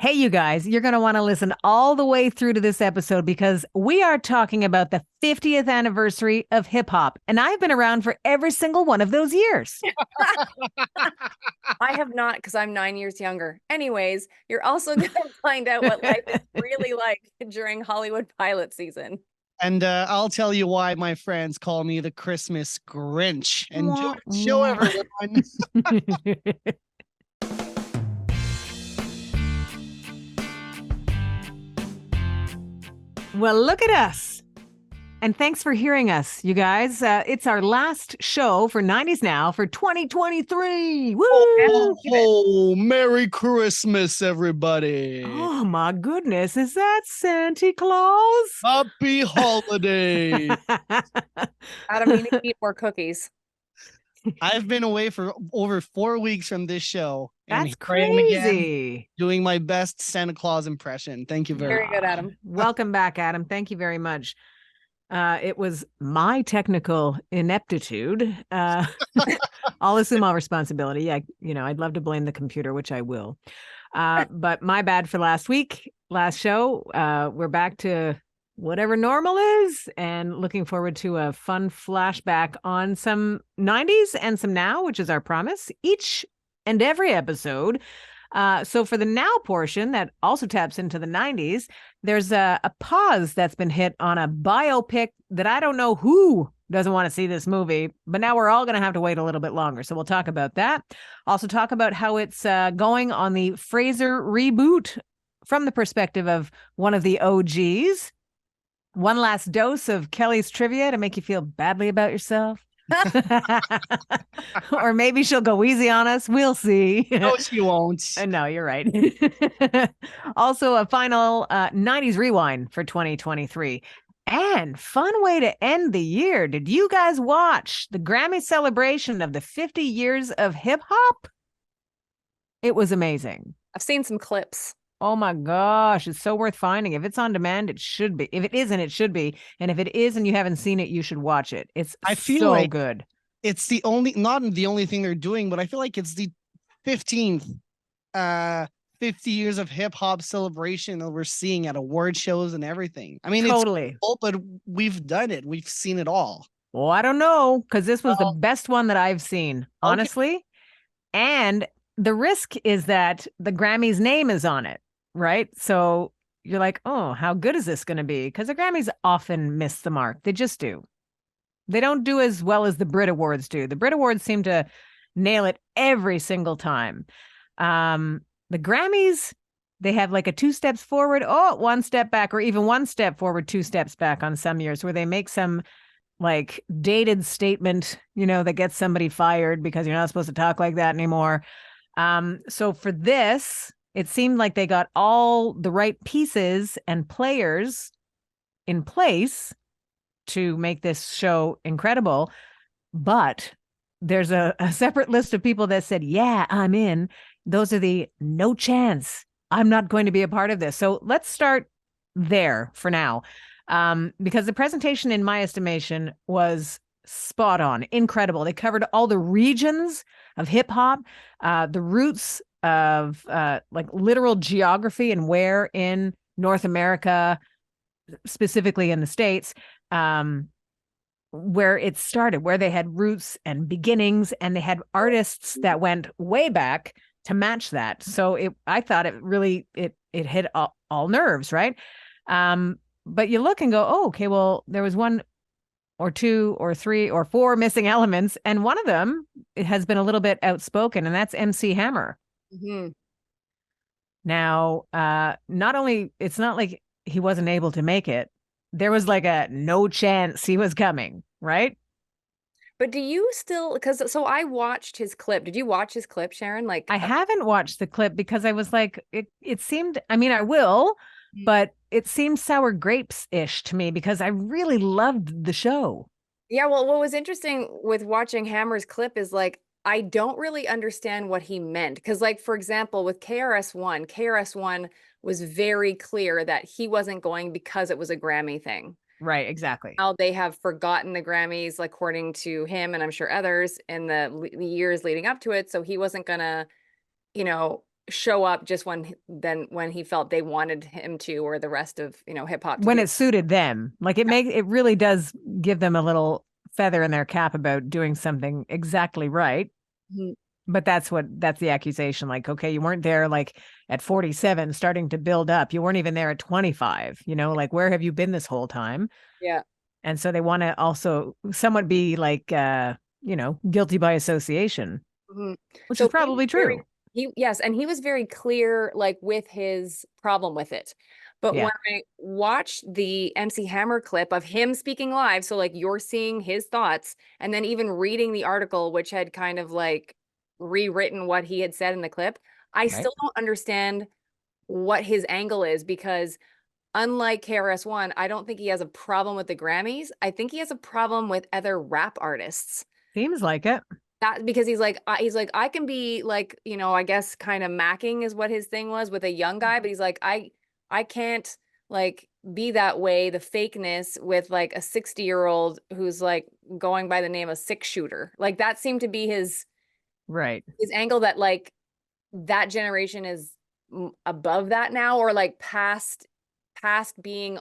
Hey, you guys, you're going to want to listen all the way through to this episode because we are talking about the 50th anniversary of hip hop. And I've been around for every single one of those years. I have not because I'm 9 years younger. Anyways, you're also going to find out what life is really like during Hollywood pilot season. And I'll tell you why my friends call me the Christmas Grinch. Enjoy Mwah, the show, mwah. everyone. Well, look at us. And thanks for hearing us, you guys. It's our last show for 90s Now for 2023. Woo! Oh, Merry Christmas, everybody. Oh, my goodness. Is that Santa Claus? Happy holiday. Adam, you need to eat more cookies. I've been away for over 4 weeks from this show. And That's here I am again, crazy. doing my best Santa Claus impression. Thank you very much. Very good, Adam. Welcome back, Adam. Thank you very much. It was my technical ineptitude. I'll assume all responsibility. I'd love to blame the computer, which I will. But my bad for last show. We're back to whatever normal is and looking forward to a fun flashback on some 90s and some now, which is our promise each and every episode. So for the now portion that also taps into the 90s, there's a pause that's been hit on a biopic that I don't know who doesn't want to see this movie, but now we're all going to have to wait a little bit longer. So we'll talk about that. Also talk about how it's going on the Frasier reboot from the perspective of one of the OGs. One last dose of Kelly's trivia to make you feel badly about yourself. Or maybe she'll go easy on us. We'll see. No, she won't. No, you're right. Also, a final 90s rewind for 2023. And fun way to end the year. Did you guys watch the Grammy celebration of the 50 years of hip hop? It was amazing. I've seen some clips. Oh my gosh, it's so worth finding. If it's on demand, it should be. If it isn't, it should be. And if it is and you haven't seen it, you should watch it. It's I feel so like good. It's not the only thing they're doing, but I feel like it's the 15th 50 years of hip hop celebration that we're seeing at award shows and everything. I mean, Totally. It's cool, but we've done it. We've seen it all. Well, I don't know, because this was the best one that I've seen, honestly. And the risk is that the Grammy's name is on it, right? So you're like, oh, how good is this going to be? Because the Grammys often miss the mark. They just do. They don't do as well as the Brit Awards do. The Brit Awards seem to nail it every single time. The Grammys, they have like a 2 steps forward, 1 step back, or even 1 step forward, 2 steps back on some years where they make some like dated statement, that gets somebody fired because you're not supposed to talk like that anymore. So for this, it seemed like they got all the right pieces and players in place to make this show incredible. But there's a separate list of people that said, yeah, I'm in. Those are the no chance. I'm not going to be a part of this. So let's start there for now. Because the presentation, in my estimation, was spot on, incredible. They covered all the regions of hip hop, the roots of like literal geography and where in North America, specifically in the States, where it started, where they had roots and beginnings, and they had artists that went way back to match that. So I thought it really hit all nerves, right? But you look and go, oh, okay, well, there was 1 or 2 or 3 or 4 missing elements, and one of them has been a little bit outspoken, and that's MC Hammer. Mm-hmm. Now, it's not like he wasn't able to make it. There was like a no chance he was coming, right? But do you still, so I watched his clip. Did you watch his clip, Sharon? Like, I haven't watched the clip because I was like, it seemed, I mean, I will, but it seemed sour grapes-ish to me because I really loved the show. Yeah, well, what was interesting with watching Hammer's clip is like, I don't really understand what he meant. Because, like, for example, with KRS-One was very clear that he wasn't going because it was a Grammy thing. Right, exactly. Now they have forgotten the Grammys, according to him, and I'm sure others in the years leading up to it. So he wasn't gonna, show up just when he felt they wanted him to, or the rest of, hip hop. When it suited them. Like it really does give them a little feather in their cap about doing something exactly right. Mhm. But that's the accusation. Like, okay, you weren't there like at 47 starting to build up. You weren't even there at 25, like where have you been this whole time? Yeah. And so they want to also somewhat be like, guilty by association, which is probably true. Yes, and he was very clear, like with his problem with it. But Yeah. when I watched the MC Hammer clip of him speaking live, so like you're seeing his thoughts, and then even reading the article, which had kind of like rewritten what he had said in the clip, I Right. still don't understand what his angle is, because unlike KRS-One, I don't think he has a problem with the Grammys. I think he has a problem with other rap artists. Seems like it. That because he's like I can be like, I guess kind of macking is what his thing was with a young guy, but he's like I can't like be that way, the fakeness with like a 60-year-old who's like going by the name of Six Shooter. Like that seemed to be his angle, that like that generation is above that now, or like past being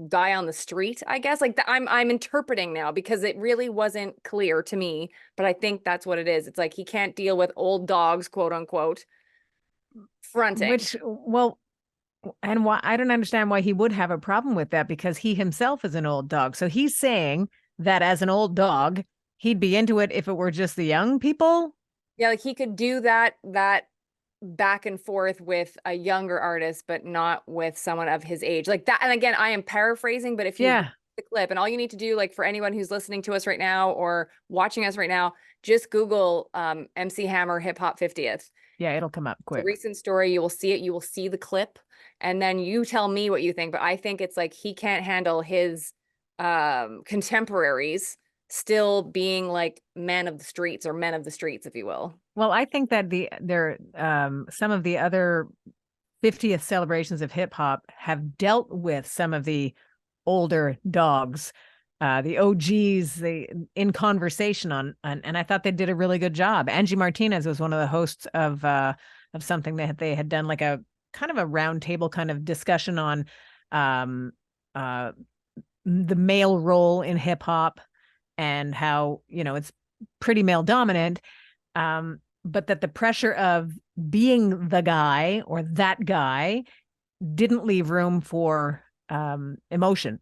guy on the street, I guess. Like I'm interpreting now, because it really wasn't clear to me, but I think that's what it is. It's like he can't deal with old dogs, quote unquote, fronting. And why I don't understand why he would have a problem with that, because he himself is an old dog. So he's saying that as an old dog, he'd be into it if it were just the young people. Yeah, like he could do that back and forth with a younger artist, but not with someone of his age. Like that. And again, I am paraphrasing, but if you watch the clip, and all you need to do, like for anyone who's listening to us right now or watching us right now, just Google MC Hammer hip hop 50th. Yeah, it'll come up quick. It's a recent story. You will see it. You will see the clip, and then you tell me what you think. But I think it's like he can't handle his contemporaries still being like men of the streets, or men of the streets, if you will. Well, I think that some of the other 50th celebrations of hip hop have dealt with some of the older dogs, the OGs, in conversation and I thought they did a really good job. Angie Martinez was one of the hosts of something that they had done, like a kind of a round table kind of discussion on the male role in hip hop, and how, it's pretty male dominant. But that the pressure of being the guy or that guy didn't leave room for emotion.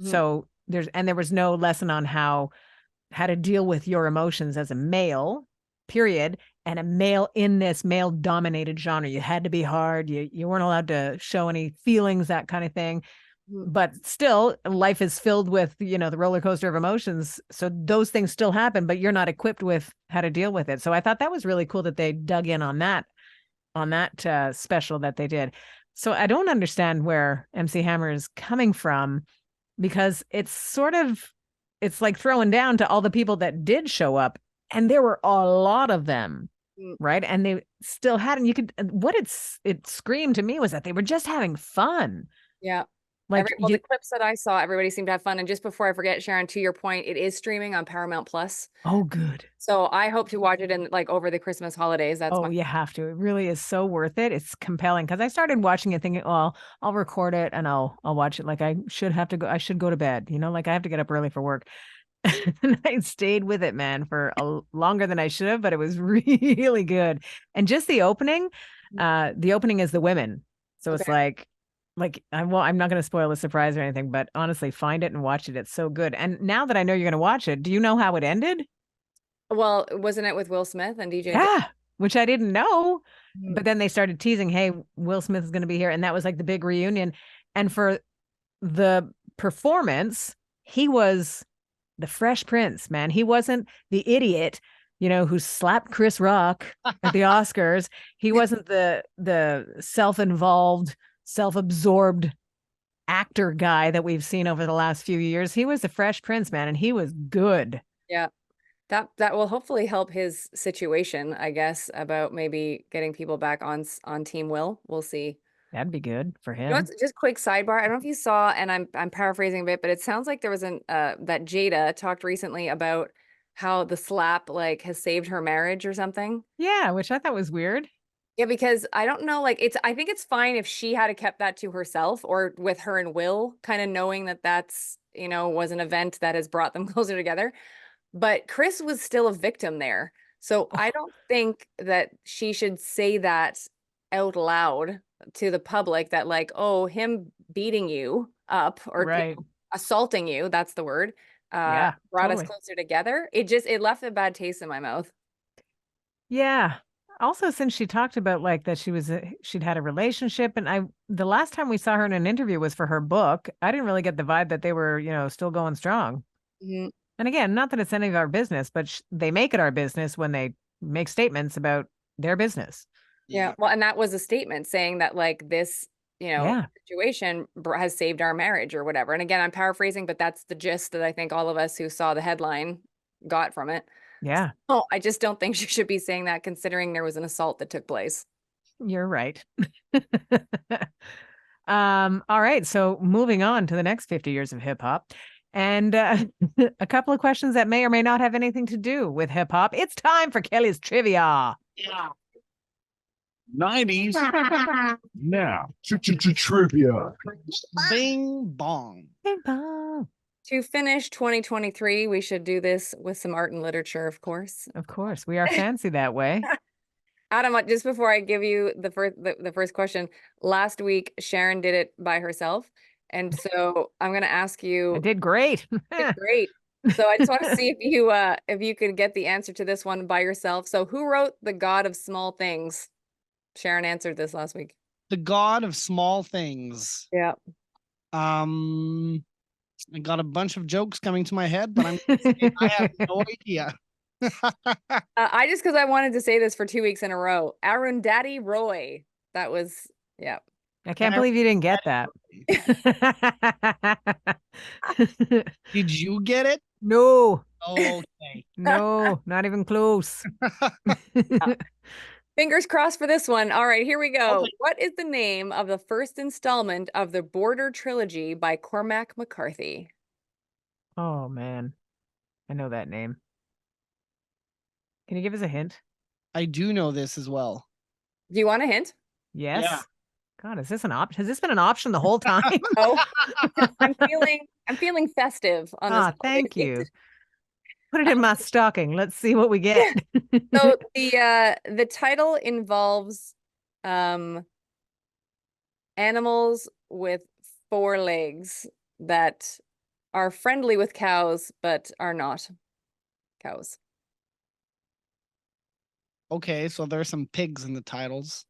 Mm-hmm. So there was no lesson on how to deal with your emotions as a male, period, and a male in this male dominated genre. You had to be hard. You weren't allowed to show any feelings, that kind of thing. But still, life is filled with, the roller coaster of emotions. So those things still happen, but you're not equipped with how to deal with it. So I thought that was really cool that they dug in on that special that they did. So I don't understand where MC Hammer is coming from, because it's like throwing down to all the people that did show up, and there were a lot of them, right? And they still hadn't. What it screamed to me was that they were just having fun. Yeah. Like the clips that I saw, everybody seemed to have fun. And just before I forget, Sharon, to your point, it is streaming on Paramount Plus. Oh, good. So I hope to watch it in like over the Christmas holidays. You have to. It really is so worth it. It's compelling, because I started watching it thinking, oh, I'll record it and I'll watch it. Like I should go to bed, like I have to get up early for work. And I stayed with it, man, for longer than I should have, but it was really good. And just the opening is the women. So it's like I'm not going to spoil the surprise or anything, but honestly, find it and watch it. It's so good. And now that I know you're going to watch it, do you know how it ended? Well, wasn't it with Will Smith and DJ? Yeah, which I didn't know. But then they started teasing, hey, Will Smith is going to be here. And that was like the big reunion. And for the performance, he was the Fresh Prince, man. He wasn't the idiot, who slapped Chris Rock at the Oscars. He wasn't the self-involved, self-absorbed actor guy that we've seen over the last few years. He was the Fresh Prince, man, and he was good. Yeah. That will hopefully help his situation, I guess, about maybe getting people back on Team Will. We'll see. That'd be good for him. Just quick sidebar. I don't know if you saw, and I'm paraphrasing a bit, but it sounds like there was that Jada talked recently about how the slap like has saved her marriage or something. Yeah, which I thought was weird. Yeah, because I don't know, like I think it's fine if she had kept that to herself or with her and Will, kind of knowing that that's, was an event that has brought them closer together. But Chris was still a victim there. So I don't think that she should say that out loud to the public that like, oh, him beating you up or Right. assaulting you, that's the word, Yeah, brought us totally. closer together. It left a bad taste in my mouth. Yeah. Also, since she talked about like that she'd had a relationship, and the last time we saw her in an interview was for her book. I didn't really get the vibe that they were, still going strong. Mhm. And again, not that it's any of our business, but they make it our business when they make statements about their business. Yeah. Well, and that was a statement saying that like this, Yeah. situation has saved our marriage or whatever. And again, I'm paraphrasing, but that's the gist that I think all of us who saw the headline got from it. Yeah. Oh, I just don't think she should be saying that considering there was an assault that took place. You're right. All right. So moving on to the next 50 years of hip hop. And a couple of questions that may or may not have anything to do with hip hop. It's time for Kelly's trivia. Yeah. 90s. Now, trivia. Bing bong. Bing bong. To finish 2023, we should do this with some art and literature, of course. Of course, we are fancy that way. Adam, just before I give you the first question, last week Sharon did it by herself, and so I'm going to ask you. I did great. Did great. So I just want to see if you could get the answer to this one by yourself. So who wrote The God of Small Things? Sharon answered this last week. The God of Small Things. Yeah. I got a bunch of jokes coming to my head, but I have no idea. Because I wanted to say this for 2 weeks in a row. Arundhati Roy. That was, yeah. I can't believe you didn't get that. Did you get it? No. Okay. No, not even close. Fingers crossed for this one. All right, here we go. Okay. What is the name of the first installment of the Border Trilogy by Cormac McCarthy? Oh, man. I know that name. Can you give us a hint? I do know this as well. Do you want a hint? Yes. Yeah. God, is this an option? Has this been an option the whole time? Oh, I'm feeling festive on this. Thank you. Put it in my stocking. Let's see what we get. So the title involves animals with 4 legs that are friendly with cows but are not cows. Okay, so there's some pigs in the titles.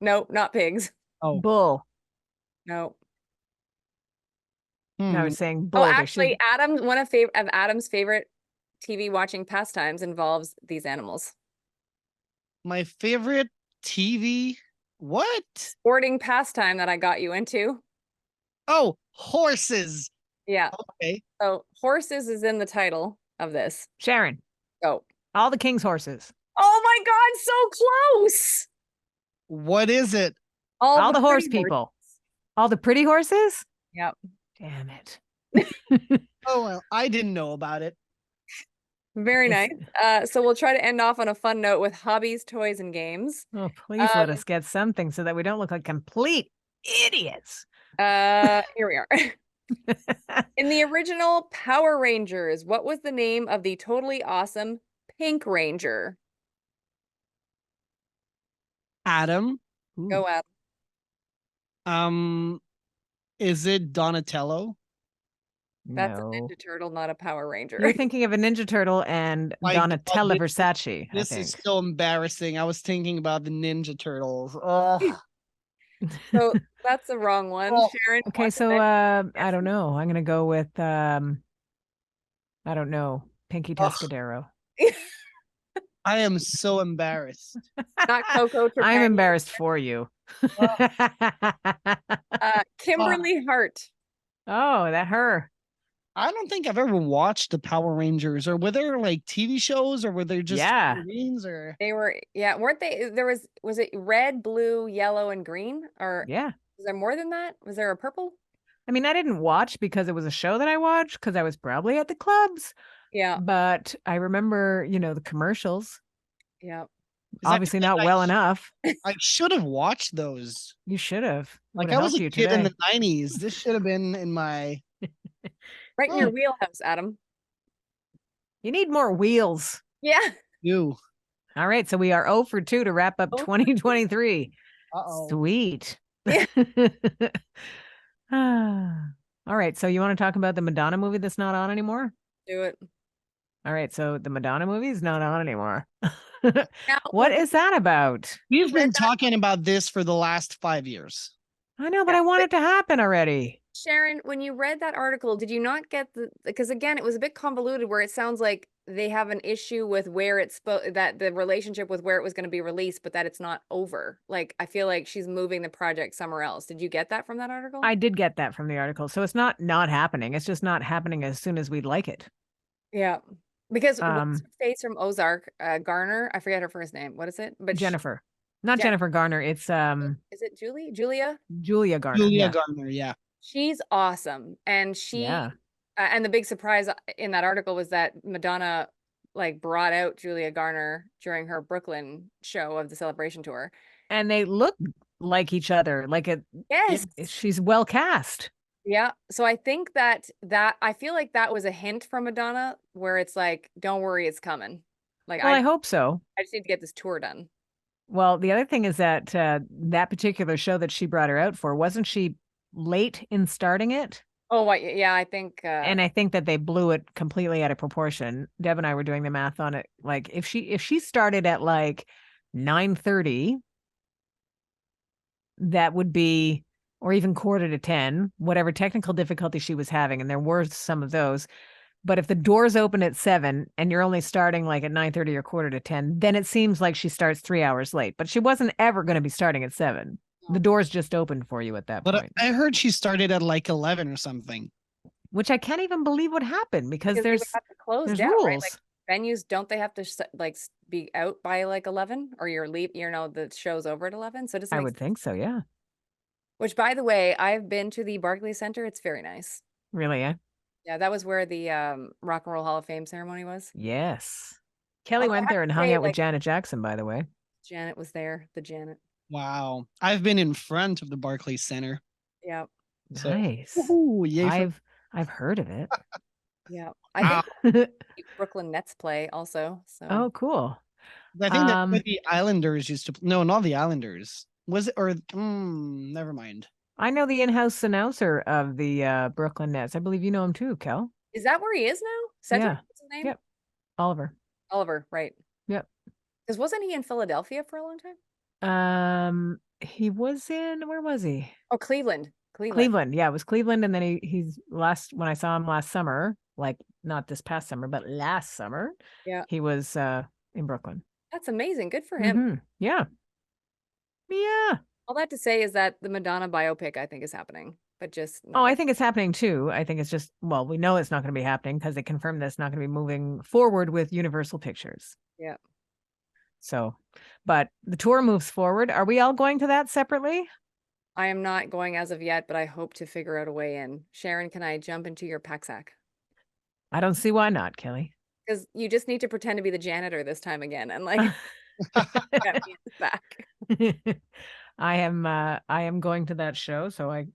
No, not pigs. Oh. Bull. No. I was saying bull. Oh, actually, one of Adam's favorite TV watching pastimes involves these animals. My favorite TV. What? Sporting pastime that I got you into. Oh, horses. Yeah. Okay. So horses is in the title of this. Sharon. Go. All the king's horses. Oh my God, so close. What is it? All the horse pretty people. All the pretty horses? Yep. Damn it. Oh, well, I didn't know about it. Very nice. So we'll try to end off on a fun note with hobbies, toys, and games. Oh, please let us get something so that we don't look like complete idiots. Here we are. In the original Power Rangers, what was the name of the totally awesome Pink Ranger? Adam. Go Adam. Is it Donatello? That's No. a Ninja Turtle, not a Power Ranger. You're thinking of a Ninja Turtle and My Donatella God, Versace. This I is think. so embarrassing. I was thinking about the Ninja Turtles. Oh. So that's the wrong one. Oh, Sharon. Okay, so I don't know. I'm gonna go with I don't know, Pinky Tuscadero. I am so embarrassed. Not Coco. I'm embarrassed for you. Kimberly Hart. Oh, that her. I don't think I've ever watched the Power Rangers, or were there like TV shows, or were there just figurines, or They were, weren't they? Was it red, blue, yellow, and green? Or Yeah. was there more than that? Was there a purple? I mean, I didn't watch because it was a show that I watched because I was probably at the clubs. Yeah. But I remember, the commercials. Yeah. Obviously not well enough. I should have watched those. You should have. Like Would've I was helped a you kid in today. the 90s. This should have been in my. Right in your wheelhouse, Adam. You need more wheels. Yeah. You. All right, so we are 0 for 2 to wrap up 2023. Uh-oh. Sweet. Yeah. All right, so you want to talk about the Madonna movie that's not on anymore? Do it. All right, so the Madonna movie is not on anymore. Now, What is that about? We've been talking about this for the last 5 years. I know, but Yeah, I want it to happen already. Sharon, when you read that article, did you not get because again, it was a bit convoluted where it sounds like they have an issue with where it's that the relationship with where it was going to be released, but that it's not over. Like, I feel like she's moving the project somewhere else. Did you get that from that article? I did get that from the article. So it's not happening. It's just not happening as soon as we'd like it. Yeah. Because what's her face from Ozark, Garner, I forget her first name. What is it? But Jennifer. Not Jen- Jennifer Garner. It's is it Julia? Julia Garner. Julia Yeah. Garner, yeah. She's awesome. And Yeah. and the big surprise in that article was that Madonna like brought out Julia Garner during her Brooklyn show of the Celebration tour. And they look like each other. Like Yes. she's well cast. Yeah. So I think that I feel like that was a hint from Madonna where it's like, don't worry, it's coming. Like, Well, I hope so. I just need to get this tour done. Well, the other thing is that that particular show that she brought her out for, wasn't she late in starting it? Oh, yeah, I think. And I think that they blew it completely out of proportion. Deb and I were doing the math on it. Like if she started at like 9:30, that would be, or even 9:45, whatever technical difficulty she was having. And there were some of those. But if the doors open at 7 and you're only starting like at 9:30 or 9:45, then it seems like she starts 3 hours late. But she wasn't ever going to be starting at 7. The doors just opened for you at that point. But I heard she started at like 11 or something. Which I can't even believe would happen because they would there's have to close there's down, rules. right? Like venues, don't they have to like be out by like 11 or the show's over at 11? So it doesn't I make would think so, yeah. Which, by the way, I've been to the Barclays Center. It's very nice. Really, eh? Yeah, that was where the Rock and Roll Hall of Fame ceremony was. Yes. Kelly Although I went have there and to hung say, out with like, Janet Jackson, by the way. Janet was there. The Janet. Wow. I've been in front of the Barclays Center. Yeah. So, Nice. woohoo, yay for- I've heard of it. Yeah. I think the Brooklyn Nets play also. So Oh, cool. I think that's where the Islanders used to. No, not the Islanders. Was it or never mind. I know the in-house announcer of the Brooklyn Nets. I believe you know him too, Kel. is that where he is now? Cedric? Yeah. What's his name? Yep. Oliver. Oliver, right. Yep. Because wasn't he in Philadelphia for a long time? He was in, where was he? Oh, Cleveland. Cleveland. Yeah, it was Cleveland. And then he's when I saw him last summer, like not this past summer, but last summer. Yeah. He was in Brooklyn. That's amazing. Good for him. Mhm. Yeah. Yeah. All that to say is that the Madonna biopic, I think, is happening, but just Oh, I think it's happening too. I think it's just, well, we know it's not going to be happening because they confirmed that it's not going to be moving forward with Universal Pictures. Yeah. So, but the tour moves forward. Are we all going to that separately? I am not going as of yet, but I hope to figure out a way in. Sharon, can I jump into your pack sack? I don't see why not, Kelly. Because you just need to pretend to be the janitor this time again and like get me in the back. I am going to that show, so I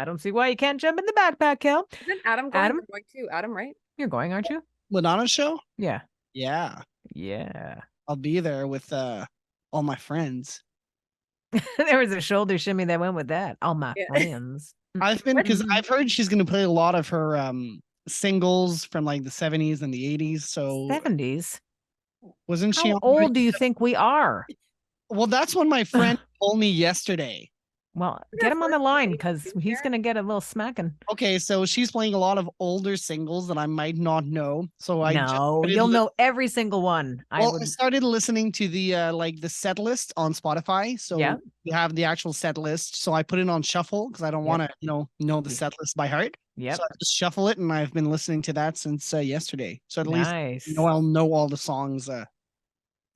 don't see why you can't jump in the backpack, Kel. Isn't Adam going? Adam? We're going too. Adam, right? You're going, aren't you? Madonna show? Yeah. Yeah. Yeah. I'll be there with all my friends. There was a shoulder shimmy that went with that. All my friends. I've been because I've heard she's gonna play a lot of her singles from like the 70s and the 80s. So 70s. wasn't she How on- old do you think we are? Well, that's what my friend told me yesterday. Well, Isn't get that him on the first line lady because in he's there? going to get a little smacking. Okay, so she's playing a lot of older singles that I might not know. So I just No, started you'll li- know every single one. Well, I started listening to the like the set list on Spotify. So Yeah. you have the actual set list. So I put it on shuffle because I don't Yep. want to, know the Yeah. set list by heart. Yep. So I just shuffle it, and I've been listening to that since yesterday. So at least Nice. I'll know all the songs.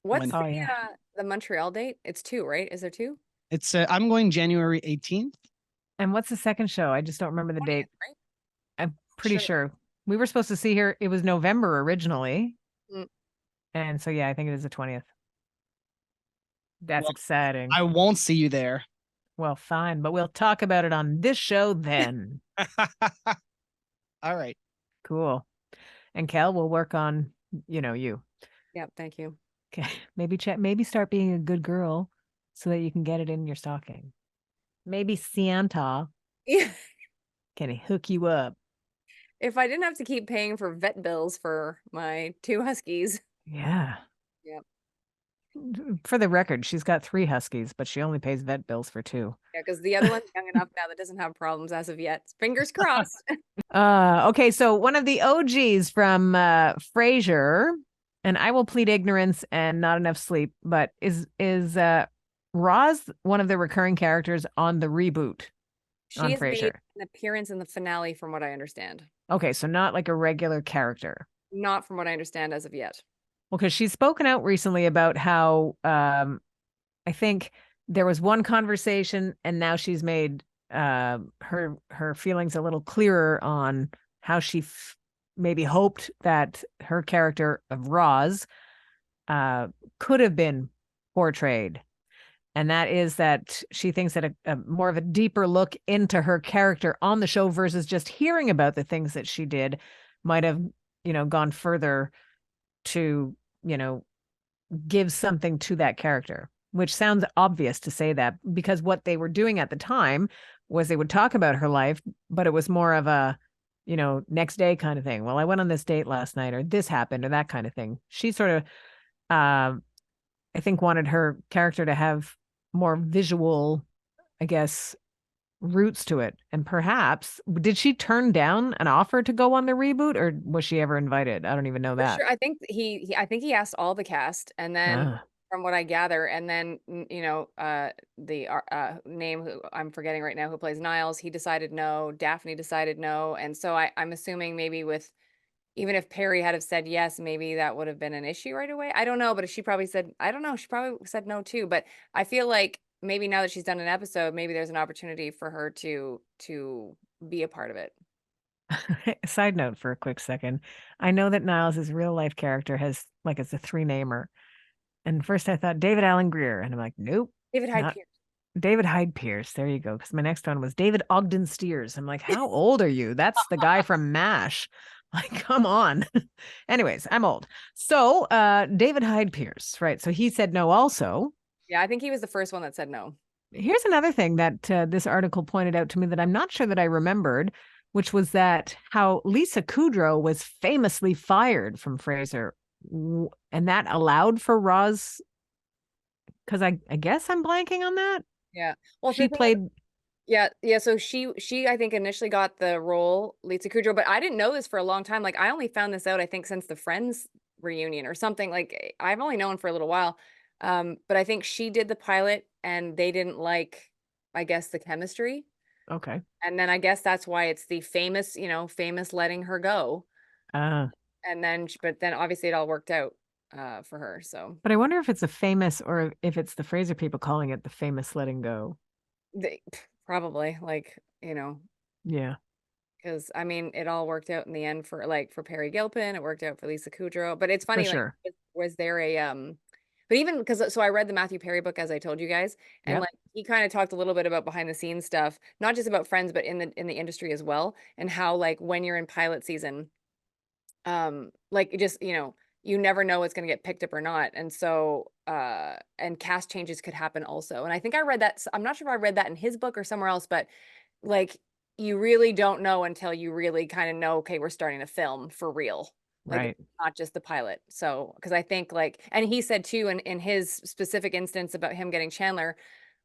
What's Oh, yeah. the Montreal date? It's 2, right? Is there 2? It's I'm going January 18th. And what's the second show? I just don't remember the date. 20th, right? I'm pretty sure. We were supposed to see her. It was November originally. Mm. And so, yeah, I think it is the 20th. That's Well, exciting. I won't see you there. Well, fine, but we'll talk about it on this show then. All right. Cool. And Kel, we'll work on, you. Yep. Thank you. Okay. Maybe start being a good girl so that you can get it in your stocking. Maybe Santa Yeah. can hook you up. If I didn't have to keep paying for vet bills for my 2 huskies. Yeah. Yep. For the record, she's got 3 huskies, but she only pays vet bills for 2. Yeah, because the other one's young enough now that doesn't have problems as of yet. Fingers crossed. Okay, so one of the OGs from Frasier, and I will plead ignorance and not enough sleep, but is Roz one of the recurring characters on the reboot on She has made Frasier? an appearance in the finale, from what I understand. Okay, so not like a regular character. Not from what I understand as of yet. Well, because she's spoken out recently about how I think there was one conversation, and now she's made her feelings a little clearer on how she maybe hoped that her character of Roz could have been portrayed. And that is that she thinks that a more of a deeper look into her character on the show versus just hearing about the things that she did might have, gone further to, give something to that character, which sounds obvious to say that, because what they were doing at the time was they would talk about her life, but it was more of a, next day kind of thing. Well, I went on this date last night, or this happened, or that kind of thing. She sort of, I think, wanted her character to have more visual, I guess, roots to it. And perhaps, did she turn down an offer to go on the reboot, or was she ever invited? I don't even know that. Sure, I think I think he asked all the cast, and then Ah, from what I gather, and then the name who I'm forgetting right now, who plays Niles, he decided no. Daphne decided no, and so I'm assuming maybe with, even if Perry had have said yes, maybe that would have been an issue right away. I don't know, but if she probably said, I don't know, she probably said no too. But I feel like maybe now that she's done an episode, maybe there's an opportunity for her to be a part of it. Side note for a quick second. I know that Niles' real life character has, like, it's a 3-namer. And first I thought David Allen Greer. And I'm like, nope, David Hyde not Pierce. David Hyde Pierce. There you go. Because my next one was David Ogden Stiers. I'm like, how old are you? That's the guy from MASH. Like, come on. Anyways, I'm old. So David Hyde Pierce, right? So he said no also. Yeah, I think he was the first one that said no. Here's another thing that this article pointed out to me that I'm not sure that I remembered, which was that how Lisa Kudrow was famously fired from Frasier, and that allowed for Roz, because I guess I'm blanking on that. Yeah. Well, She played. Yeah. So she I think initially got the role, Lisa Kudrow, but I didn't know this for a long time. Like, I only found this out, I think, since the Friends reunion or something. Like, I've only known for a little while. But I think she did the pilot and they didn't like, I guess, the chemistry. Okay. And then I guess that's why it's the famous, famous letting her go. Uh, And then, but then obviously it all worked out for her. So but I wonder if it's a famous, or if it's the Frasier people calling it the famous letting go. they probably, like, Yeah. because I mean, it all worked out in the end for Peri Gilpin. It worked out for Lisa Kudrow. But it's For funny, like, sure. was there a but even because, so I read the Matthew Perry book, as I told you guys, and Yep. like he kind of talked a little bit about behind the scenes stuff, not just about Friends, but in the industry as well, and how, like, when you're in pilot season, like, it just, you never know what's going to get picked up or not, and so and cast changes could happen also. And I think I read that, I'm not sure if I read that in his book or somewhere else, but like, you really don't know until you really kind of know, okay, we're starting to film for real. Like, Right. it's not just the pilot. So, because I think, like, and he said too, in his specific instance about him getting Chandler,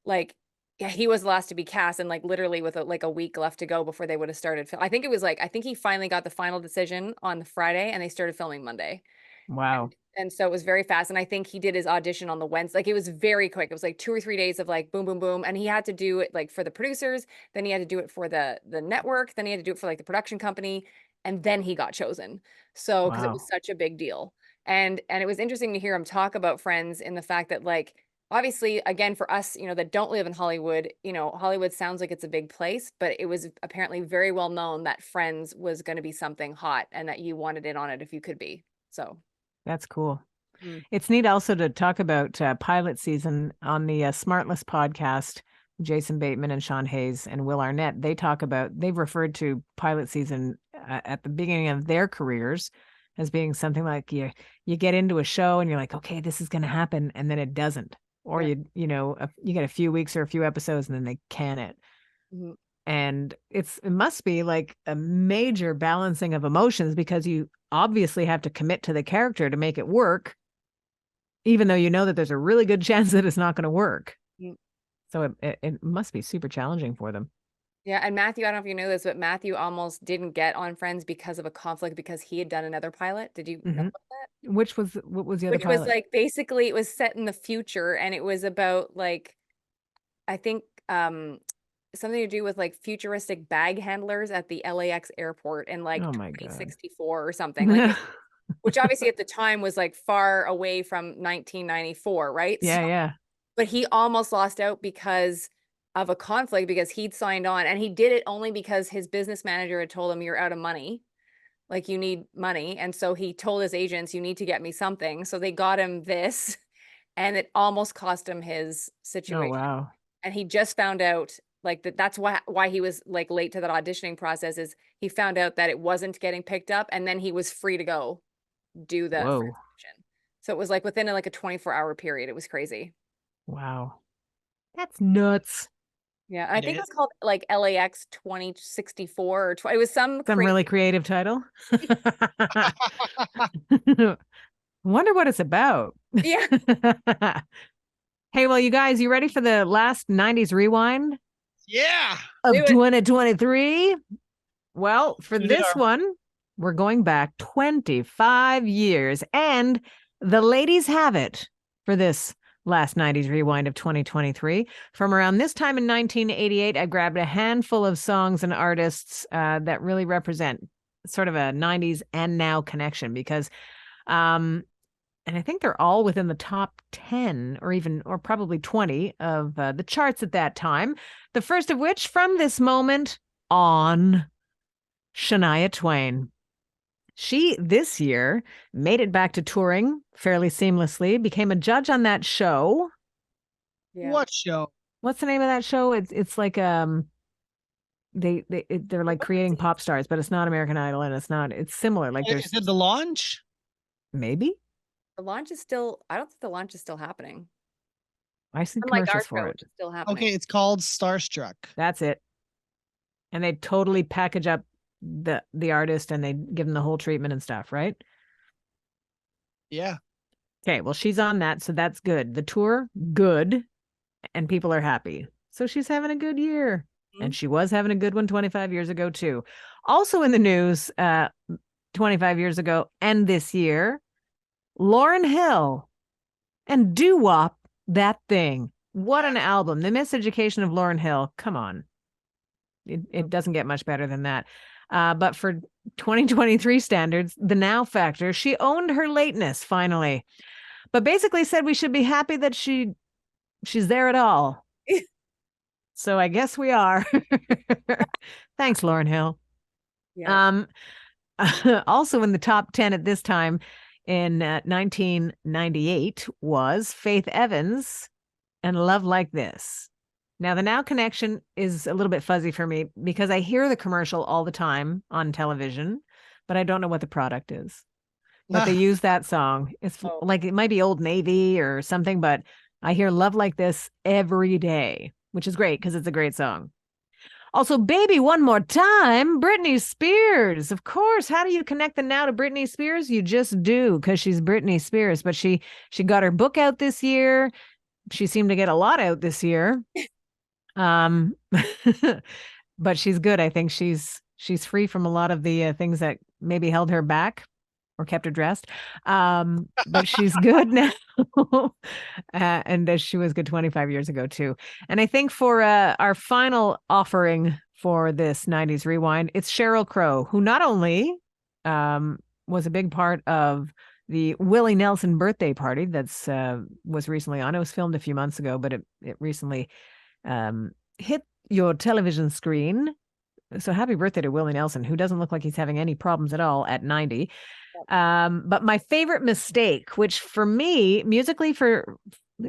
like, yeah, he was the last to be cast, and like literally with a week left to go before they would have started. I think it was like, I think he finally got the final decision on the Friday and they started filming Monday. Wow. And so it was very fast. And I think he did his audition on the Wednesday. Like, it was very quick. It was like 2 or 3 days of like boom, boom, boom. And he had to do it like for the producers. Then he had to do it for the network. Then he had to do it for like the production company. And then he got chosen. So, because it was Wow. such a big deal. And it was interesting to hear him talk about Friends, in the fact that, like, obviously, again, for us, that don't live in Hollywood, Hollywood sounds like it's a big place, but it was apparently very well known that Friends was going to be something hot and that you wanted in on it if you could be. So That's cool. It's neat also to talk about pilot season on the Smartless podcast. Jason Bateman and Sean Hayes and Will Arnett, they've referred to pilot season at the beginning of their careers as being something like you get into a show and you're like, okay, this is going to happen, and then it doesn't, or you get a few weeks or a few episodes and then they can it. Mm-hmm. And it must be like a major balancing of emotions, because you obviously have to commit to the character to make it work, even though you know that there's a really good chance that it's not going to work. Mm-hmm. So it must be super challenging for them. Yeah. And Matthew, I don't know if you know this, but Matthew almost didn't get on Friends because of a conflict, because he had done another pilot. Did you know about that? What was the other pilot? Which was like, basically it was set in the future, and it was about like, I think something to do with like futuristic bag handlers at the LAX airport in like 2064 or something. Like which obviously at the time was like far away from 1994, right? Yeah, yeah. But he almost lost out because of a conflict, because he'd signed on, and he did it only because his business manager had told him, you're out of money. Like, you need money. And so he told his agents, you need to get me something. So they got him this, and it almost cost him his situation. Oh, wow. And he just found out like that's why he was like late to that auditioning process, is he found out that it wasn't getting picked up, and then he was free to go do the audition. So it was like within like a 24-hour period. It was crazy. Wow. That's nuts. Yeah, I think it was called like LAX 2064 or it was some really creative title. Wonder what it's about. Yeah. Hey, well, you guys, you ready for the last 90s rewind? Yeah. Of 2023? Well, for this one, we're going back 25 years, and the ladies have it for this last 90s rewind of 2023. From around this time in 1988, I grabbed a handful of songs and artists that really represent sort of a 90s and now connection, because and I think they're all within the top 10 or probably 20 of the charts at that time. The first of which, from this moment on, Shania Twain. She, this year, made it back to touring fairly seamlessly, became a judge on that show. Yeah. What show? What's the name of that show? It's like they're like creating pop stars, but it's not American Idol, and it's similar. Like is it The Launch? Maybe. The launch is still, I don't think the launch is still happening. I see commercials for it. It's still happening. Okay, it's called Starstruck. That's it. And they totally package up the artist, and they give them the whole treatment and stuff, right? Yeah. Okay, well, she's on that, so that's good. The tour, good, and people are happy. So she's having a good year. Mm-hmm. And she was having a good one 25 years ago, too. Also in the news 25 years ago and this year, Lauryn Hill and Doo-Wop, That Thing. What an album. The Miseducation of Lauryn Hill. Come on. It doesn't get much better than that. But for 2023 standards, the now factor, she owned her lateness finally, but basically said we should be happy that she's there at all. So I guess we are. Thanks, Lauryn Hill. Yeah. Also in the top 10 at this time in 1998 was Faith Evans and Love Like This. Now, the Now connection is a little bit fuzzy for me because I hear the commercial all the time on television, but I don't know what the product is. But they use that song. It's like, it might be Old Navy or something, but I hear Love Like This every day, which is great because it's a great song. Also, Baby One More Time, Britney Spears. Of course, how do you connect the Now to Britney Spears? You just do, because she's Britney Spears. But she got her book out this year. She seemed to get a lot out this year. But she's good. I think she's free from a lot of the things that maybe held her back or kept her dressed. But she's good now. And she was good 25 years ago too. And I think for our final offering for this 90s rewind, it's Sheryl Crow, who not only was a big part of the Willie Nelson birthday party that's was recently on. It was filmed a few months ago, but it recently hit your television screen. So happy birthday to Willie Nelson, who doesn't look like he's having any problems at all at 90. But my favorite mistake, which for me, musically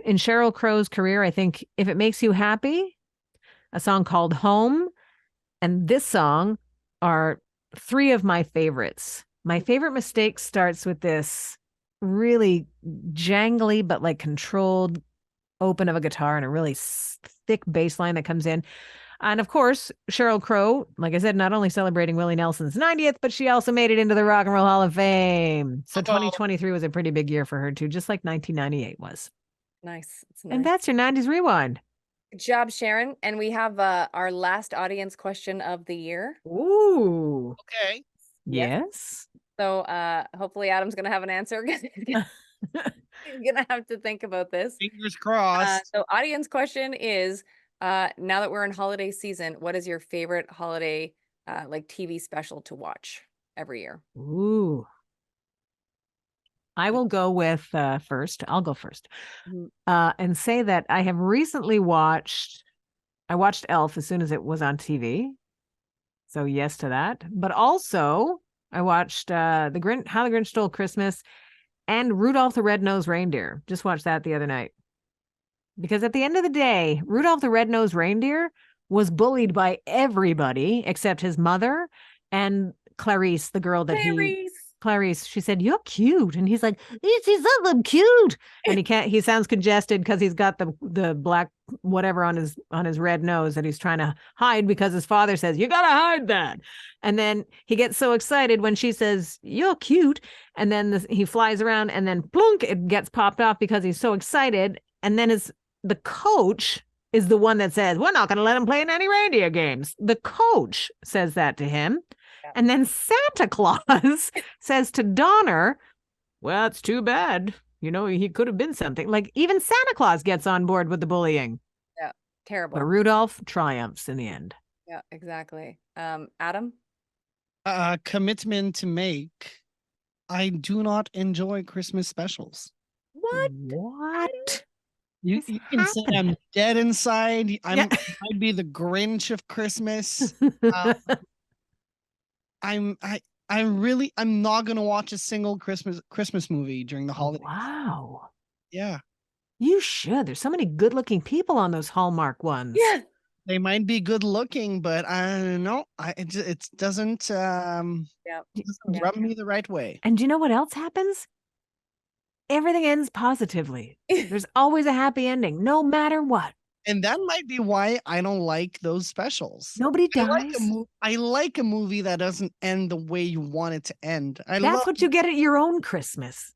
in Sheryl Crow's career, I think If It Makes You Happy, a song called Home, and this song are three of my favorites. My favorite mistake starts with this really jangly, but like controlled open of a guitar and a really thick bass line that comes in. And of course, Sheryl Crow, like I said, not only celebrating Willie Nelson's 90th, but she also made it into the Rock and Roll Hall of Fame. So 2023 was a pretty big year for her too, just like 1998 was. Nice. And that's your 90s Rewind. Good job, Sharon. And we have our last audience question of the year. Ooh. Okay. Yes. So hopefully Adam's going to have an answer. He's going to have to think about this. Fingers crossed. So audience question is, now that we're in holiday season, what is your favorite holiday like TV special to watch every year? Ooh. I will go with first. I'll go first. And say that I have recently watched Elf as soon as it was on TV. So yes to that. But also I watched How the Grinch Stole Christmas and Rudolph the Red-Nosed Reindeer. Just watched that the other night. Because at the end of the day, Rudolph the Red-Nosed Reindeer was bullied by everybody except his mother and Clarice, the girl that Clarice, she said, "You're cute." And he's like, "He's so cute." And he sounds congested because he's got the black whatever on his red nose that he's trying to hide because his father says, "You got to hide that." And then he gets so excited when she says, "You're cute." And then he flies around and then plunk, it gets popped off because he's so excited. And then the coach is the one that says, "We're not going to let him play in any reindeer games." The coach says that to him. Yeah. And then Santa Claus says to Donner, "Well, it's too bad. You know, he could have been something." Like even Santa Claus gets on board with the bullying. Yeah, terrible. But Rudolph triumphs in the end. Yeah, exactly. Adam? Commitment to make. I do not enjoy Christmas specials. What? You can say I'm dead inside. I'd be the Grinch of Christmas. I'm not gonna watch a single Christmas movie during the holidays. Wow. Yeah. You should. There's so many good-looking people on those Hallmark ones. Yeah. They might be good looking, but I don't know. It doesn't rub me the right way. And do you know what else happens? Everything ends positively. There's always a happy ending, no matter what. And that might be why I don't like those specials. Nobody dies. I like a movie that doesn't end the way you want it to end. That's what you get at your own Christmas.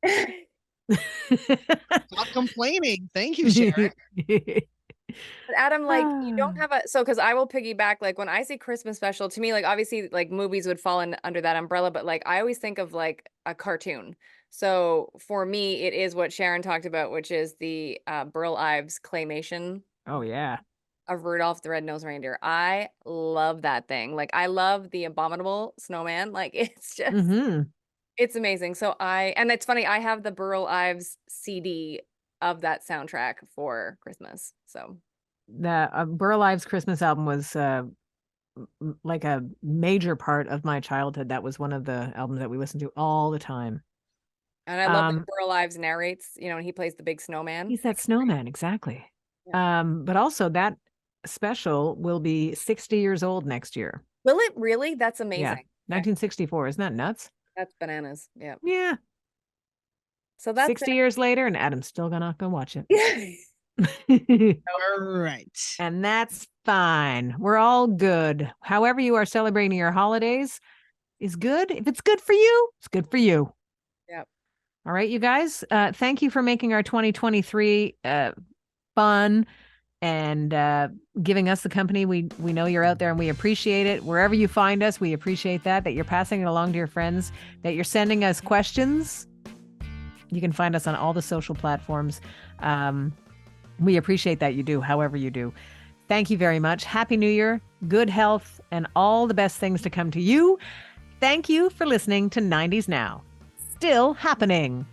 Not complaining. Thank you, Sharon. But Adam, like, you don't have because I will piggyback, like, when I see Christmas special, to me, like, obviously, like, movies would fall under that umbrella, but, like, I always think of, like, a cartoon. So, for me, it is what Sharon talked about, which is the Burl Ives claymation. Oh, yeah. Of Rudolph the Red-Nosed Reindeer. I love that thing. Like, I love the Abominable Snowman. Like, it's just, it's amazing. So, and it's funny, I have the Burl Ives CD of that soundtrack for Christmas. So the Burl Ives Christmas album was like a major part of my childhood. That was one of the albums that we listened to all the time. And I love that Burl Ives narrates, you know, and he plays the big snowman. He's that snowman, exactly. Yeah. But also that special will be 60 years old next year. Will it really? That's amazing. Yeah. 1964. Isn't that nuts? That's bananas. Yeah. Yeah. So that's 60 years later, and Adam's still not gonna watch it. All right. And that's fine. We're all good. However you are celebrating your holidays is good. If it's good for you, it's good for you. Yep. All right, you guys. Thank you for making our 2023 fun and giving us the company. We know you're out there and we appreciate it. Wherever you find us, we appreciate that you're passing it along to your friends, that you're sending us questions. You can find us on all the social platforms. We appreciate that you do, however you do. Thank you very much. Happy New Year, good health, and all the best things to come to you. Thank you for listening to 90s Now. Still happening.